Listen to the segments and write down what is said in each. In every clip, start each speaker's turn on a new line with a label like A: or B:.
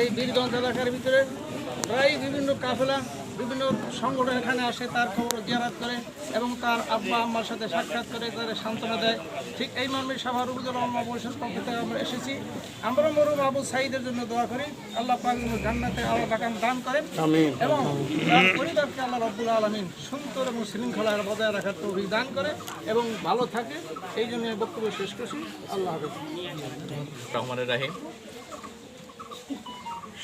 A: এই বীরগঞ্জ এলাকার ভিতরে প্রায় বিভিন্ন কাফেলা বিভিন্ন সংগঠন এখানে আসে, তার খবর জিয়ারত করে এবং তার আব্বা আম্মার সাথে সাক্ষাৎ করে তাদের সান্ত্বনা দেয়। ঠিক এই মর্মে সাভার উপজেলা উলামা পরিষদ পক্ষ থেকে আমরা এসেছি। আমরা মরহুম আবু সাঈদের জন্য দোয়া করি, আল্লাহ পাক জান্নাতে আল্লাহ পাক দান করেন এবং তার পরিবারকে আল্লাহ রাব্বুল আলামিন সুন্দর এবং শৃঙ্খলা বজায় রাখার তৌফিক দান করে এবং ভালো থাকে। এই জন্য বক্তব্য শেষ করছি। আল্লাহ হাফেজ।
B: রহমানুর রাহিম।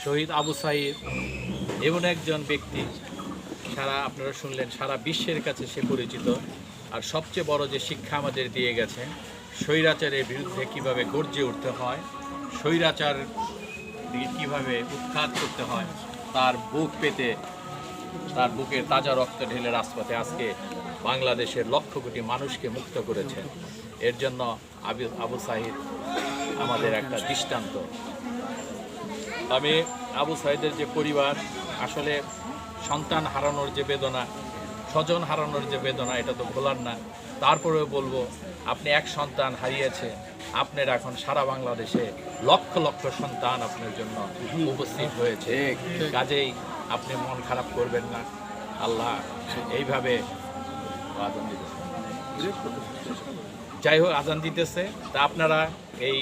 B: শহীদ আবু সাঈদ এমন একজন ব্যক্তি, আপনারা শুনলেন, সারা বিশ্বের কাছে সে পরিচিত। আর সবচেয়ে বড় যে শিক্ষা আমাদের দিয়ে গেছেন, স্বৈরাচারের বিরুদ্ধে কিভাবে গর্জে উঠতে হয়, স্বৈরাচার দিকে কীভাবে উৎখাত করতে হয়, তার বুক পেতে তার বুকের তাজা রক্ত ঢেলে রাজপথে আজকে বাংলাদেশের লক্ষ কোটি মানুষকে মুক্ত করেছেন। এর জন্য আবু সাঈদ আমাদের একটা দৃষ্টান্ত। আমি আবু সাঈদের যে পরিবার, আসলে সন্তান হারানোর যে বেদনা, স্বজন হারানোর যে বেদনা, এটা তো ভোলার না। তারপরেও বলবো, আপনি এক সন্তান হারিয়েছে, আপনার এখন সারা বাংলাদেশে লক্ষ লক্ষ সন্তান আপনার জন্য উপস্থিত হয়েছে। কাজেই আপনি মন খারাপ করবেন না। আল্লাহ এইভাবে আজান দিতেছে, যাই হোক আজান দিতেছে। তা আপনারা এই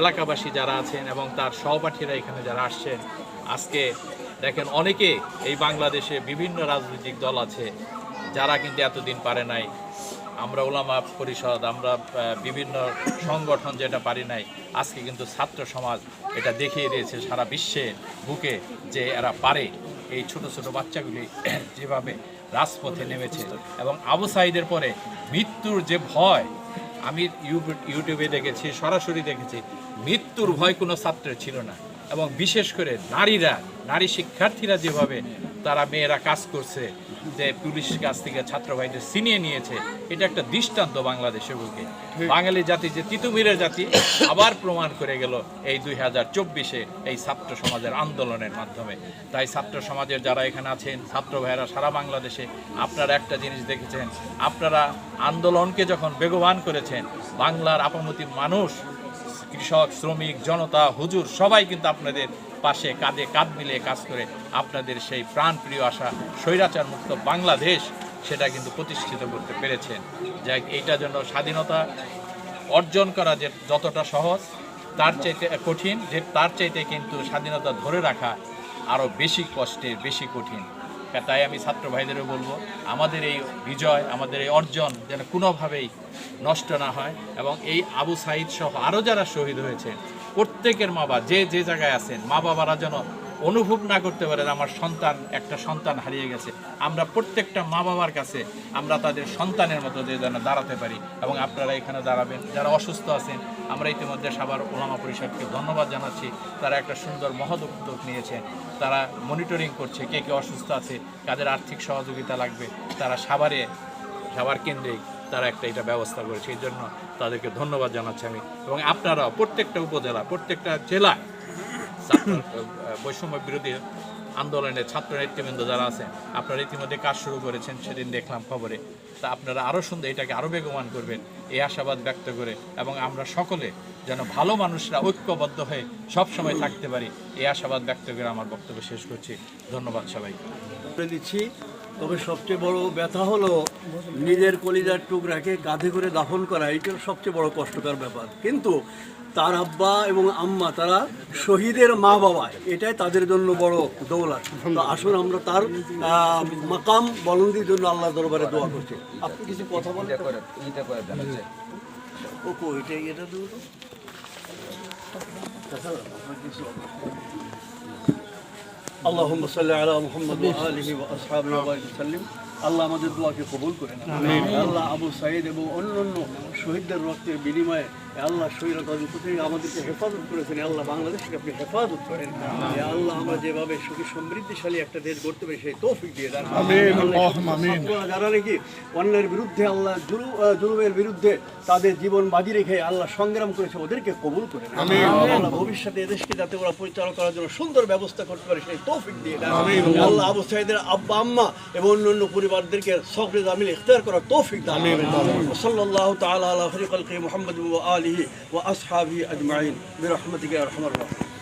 B: এলাকাবাসী যারা আছেন এবং তার সহপাঠীরা এখানে যারা আসছেন, আজকে দেখেন অনেকে এই বাংলাদেশে বিভিন্ন রাজনৈতিক দল আছে যারা কিন্তু এতদিন পারে নাই। আমরা উলামা পরিষদ, আমরা বিভিন্ন সংগঠন যেটা পারি নাই, আজকে কিন্তু ছাত্র সমাজ এটা দেখিয়ে দিয়েছে সারা বিশ্বের বুকে যে এরা পারে। এই ছোট ছোট বাচ্চাগুলি যেভাবে রাজপথে নেমেছে এবং আবু সাঈদের পরে মৃত্যুর যে ভয়, আমি ইউটিউবে দেখেছি, সরাসরি দেখেছি, মৃত্যুর ভয় কোনো ছাত্রের ছিল না। এবং বিশেষ করে নারী শিক্ষার্থীরা যেভাবে তারা মেয়েরা কাজ করছে, যে পুলিশ কাছ থেকে ছাত্র ভাইদের ছিনিয়ে নিয়েছে, এটা একটা দৃষ্টান্ত বাংলাদেশের বুকে। বাঙালি জাতি যে তিতুমিরের জাতি আবার প্রমাণ করে গেল এই 2024-এ এই ছাত্র সমাজের আন্দোলনের মাধ্যমে। তাই ছাত্র সমাজের যারা এখানে আছেন, ছাত্র ভাইয়েরা সারা বাংলাদেশে, আপনারা একটা জিনিস দেখেছেন, আপনারা আন্দোলনকে যখন বেগবান করেছেন, বাংলার আপামতি মানুষ, কৃষক, শ্রমিক, জনতা, হুজুর সবাই কিন্তু আপনাদের পাশে কাঁধে কাঁধ মিলিয়ে কাজ করে আপনাদের সেই প্রাণপ্রিয় আশা স্বৈরাচার মুক্ত বাংলাদেশ, সেটা কিন্তু প্রতিষ্ঠিত করতে পেরেছেন। যাই এইটার জন্য স্বাধীনতা অর্জন করা যে যতটা সহজ, তার চাইতে কঠিন, যে তার চাইতে কিন্তু স্বাধীনতা ধরে রাখা আরও বেশি কষ্টের, বেশি কঠিন। তাই আমি ছাত্র ভাইদেরও বলবো, আমাদের এই বিজয়, আমাদের এই অর্জন যেন কোনোভাবেই নষ্ট না হয় এবং এই আবু সাঈদ সহ আরও যারা শহীদ হয়েছে প্রত্যেকের মা বাবা যে যে জায়গায় আছেন, মা বাবারা যেন অনুভব না করতে পারেন আমার একটা সন্তান হারিয়ে গেছে। আমরা প্রত্যেকটা মা বাবার কাছে আমরা তাদের সন্তানের মতো যে যেন দাঁড়াতে পারি এবং আপনারা এখানে দাঁড়াবেন। যারা অসুস্থ আছেন, আমরা ইতিমধ্যে সাভার উলামা পরিষদকে ধন্যবাদ জানাচ্ছি, তারা একটা সুন্দর মহৎ উদ্যোগ নিয়েছেন। তারা মনিটরিং করছে কে কে অসুস্থ আছে, কাদের আর্থিক সহযোগিতা লাগবে, তারা সাভার কেন্দ্রেই তারা এটা ব্যবস্থা করেছে। এই জন্য তাদেরকে ধন্যবাদ জানাচ্ছি আমি। এবং আপনারাও প্রত্যেকটা উপজেলা, প্রত্যেকটা জেলা বৈষম্য বিরোধী আন্দোলনে ছাত্র নেতৃবৃন্দ যারা আছেন, আপনারা ইতিমধ্যে কাজ শুরু করেছেন, সেদিন দেখলাম খবরে। তা আপনারা আরও সুন্দর এটাকে আরও বেগবান করবেন, এই আশাবাদ ব্যক্ত করে, এবং আমরা সকলে যেন ভালো মানুষরা ঐক্যবদ্ধ হয়ে সবসময় থাকতে পারি, এই আশাবাদ ব্যক্ত করে আমার বক্তব্য শেষ করছি। ধন্যবাদ সবাইকে
C: দিচ্ছি। তবে সবচেয়ে বড় ব্যথা হলো নিজের কলিজার টুকরাকে কাঁধে করে দাফন করা, এইটার সবচেয়ে বড় কষ্টকর ব্যাপার। কিন্তু তার আব্বা এবং আম্মা, তারা শহীদের মা বাবা, এটাই তাদের জন্য বড় দৌলত। তো আসুন আমরা তার মাকাম বলন্দির জন্য আল্লাহ দরবারে দোয়া করছি। আপনি কিছু কথা বলেন? আল্লাহুম্মা সাল্লি আলা মুহাম্মাদ ওয়া আলিহি ওয়া আসহাবিহি ওয়া বারিক ওয়াসাল্লিম। আল্লাহ আমাদের দোয়াকে কবুল করেন। আল্লাহ আবু সাঈদ এবং অন্যান্য শহীদদের রক্তের বিনিময়ে আল্লাহ স্বৈরাচারের থেকে আমাদেরকে হেফাজত করেছেন। আল্লাহ বাংলাদেশকে আপনি হেফাজত করেন। আল্লাহ আমরা যেভাবে সুখী সমৃদ্ধিশালী একটা দেশ গড়তে পারি সেই তৌফিক দিয়ে দেন। যারা নাকি অন্যের বিরুদ্ধে, আল্লাহ জুলুমের বিরুদ্ধে তাদের জীবন বাজি রেখে আল্লাহ সংগ্রাম করেছে, ওদেরকে কবুল করেন। আল্লাহ ভবিষ্যতে এদেশকে যাতে ওরা পরিচালনা করার জন্য সুন্দর ব্যবস্থা করতে পারে সেই তৌফিক দিয়ে দেন। আল্লাহ আবু সাঈদের আব্বা আম্মা এবং অন্যান্য পরিবারদেরকে সবরে জামিল ইখতিয়ার করার তৌফিক দান করেন। সাল্লাল্লাহু তাআলা আলা খায়রি খালকি মুহাম্মদ ওয়া আলিহি ওয়া আসহাবিহি আজমাইন বিরহমাতিকা ইয়া আরহামার রাহিমিন।